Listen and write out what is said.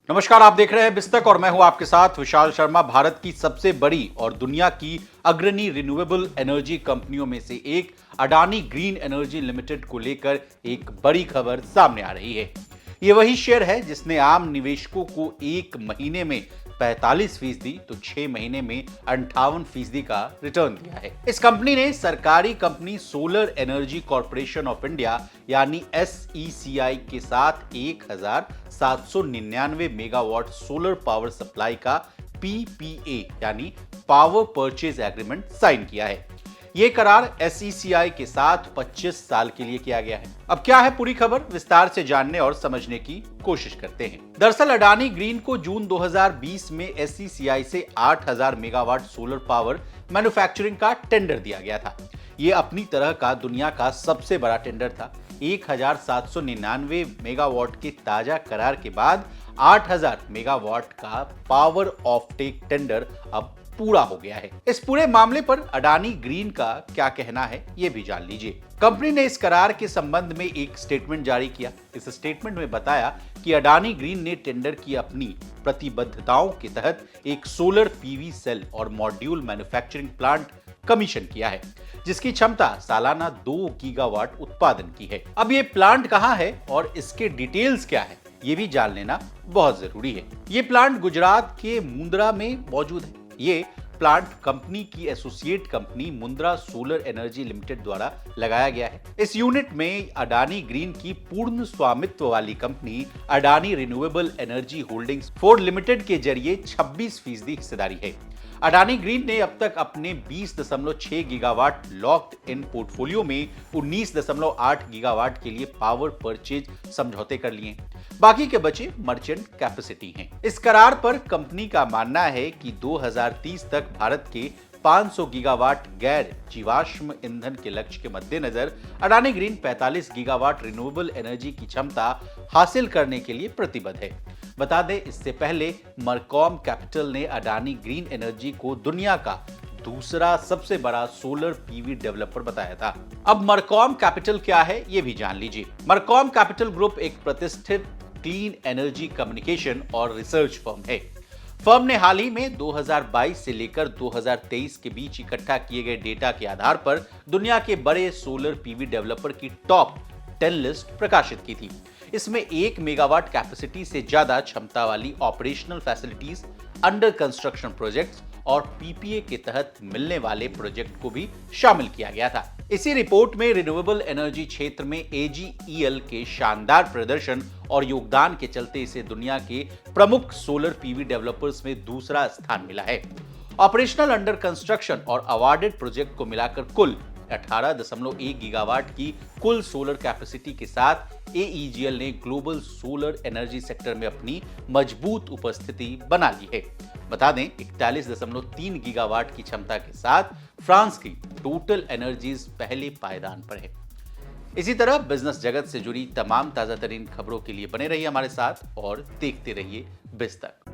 नमस्कार, आप देख रहे हैं बिस्तक और मैं हूं आपके साथ विशाल शर्मा। भारत की सबसे बड़ी और दुनिया की अग्रणी रिन्यूएबल एनर्जी कंपनियों में से एक अडानी ग्रीन एनर्जी लिमिटेड को लेकर एक बड़ी खबर सामने आ रही है। ये वही शेयर है जिसने आम निवेशकों को एक महीने में 45% तो 6 महीने में 58% का रिटर्न दिया है। इस कंपनी ने सरकारी company solar energy corporation of India यानी SECI के साथ 1799 मेगावाट सोलर पावर सप्लाई का PPA यानी पावर परचेज एग्रीमेंट साइन किया है। यह करार SECI के साथ 25 साल के लिए किया गया है। अब क्या है पूरी खबर, विस्तार से जानने और समझने की कोशिश करते हैं। दरअसल अडानी ग्रीन को जून 2020 में SECI से 8000 मेगावाट सोलर पावर मैन्युफैक्चरिंग का टेंडर दिया गया था। यह अपनी तरह का दुनिया का सबसे बड़ा टेंडर था। 1799 मेगावाट के ताजा करार के बाद 8000 मेगावाट का पावर ऑफटेक टेंडर अब पूरा हो गया है। इस पूरे मामले पर अडानी ग्रीन का क्या कहना है, ये भी जान लीजिए। कंपनी ने इस करार के संबंध में एक स्टेटमेंट जारी किया। इस स्टेटमेंट में बताया कि अडानी ग्रीन ने टेंडर की अपनी प्रतिबद्धताओं के तहत एक सोलर PV सेल और मॉड्यूल मैन्युफैक्चरिंग प्लांट कमीशन किया है, जिसकी क्षमता सालाना 2 गीगावाट उत्पादन की है। अब ये प्लांट कहां है और इसके डिटेल्स क्या है, ये भी जान लेना बहुत जरूरी है। ये प्लांट गुजरात के मुंद्रा में मौजूद है। ये प्लांट कंपनी की associate company Mundra solar energy limited द्वारा लगाया गया है। इस यूनिट में अडानी ग्रीन की पूर्ण स्वामित्व वाली company Adani renewable energy holdings 4 limited के जरिए 26% हिस्सेदारी है। अडानी ग्रीन ने अब तक अपने 20.6 गीगावाट लॉक्ड इन पोर्टफोलियो में 19.8 गीगावाट के लिए पावर परचेज समझौते कर लिए। बाकी के बचे मर्चेंट कैपेसिटी हैं। इस करार पर कंपनी का मानना है कि 2030 तक भारत के 500 गीगावाट गैर जीवाश्म ईंधन के लक्ष्य के मद्देनजर Adani green 45 gigawatt renewable energy की क्षमता हासिल करने के लिए प्रतिबद्ध है। बता दें, इससे पहले मरकॉम कैपिटल ने अडानी ग्रीन एनर्जी को दुनिया का दूसरा सबसे बड़ा सोलर PV डेवलपर बताया था। अब मरकॉम कैपिटल क्या है, ये भी जान लीजिए। मरकॉम कैपिटल ग्रुप एक प्रतिष्ठित क्लीन एनर्जी कम्युनिकेशन और रिसर्च फर्म है। फर्म ने हाल ही में 2022 से लेकर 2023 के बीच इकट्ठा किए गए डेटा के आधार पर दुनिया के बड़े सोलर PV डेवलपर की टॉप 10 लिस्ट प्रकाशित की थी। इसमें 1 मेगावाट कैपेसिटी से ज्यादा क्षमता वाली operational facilities, under construction projects और PPA के तहत मिलने वाले प्रोजेक्ट को भी शामिल किया गया था। इसी रिपोर्ट में रिन्यूएबल एनर्जी क्षेत्र में AGEL के शानदार प्रदर्शन और योगदान के चलते इसे दुनिया के प्रमुख सोलर PV डेवलपर्स में दूसरा स्थान मिला है। ऑपरेशनल, अंडर कंस्ट्रक्शन और अवार्डेड प्रोजेक्ट को मिलाकर कुल 18.1 गीगावाट की कुल सोलर कैपेसिटी के साथ AEGL ने ग्लोबल सोलर एनर्जी सेक्टर में अपनी मजबूत उपस्थिति बना ली है। बता दें, 41.3 गीगावाट की क्षमता के साथ फ्रांस की टोटल एनर्जीज पहले पायदान पर है। इसी तरह बिजनेस जगत से जुड़ी तमाम ताजा तरीन खबरों के लिए बने रहिए हमारे साथ और देखते रहिए बिस्तक।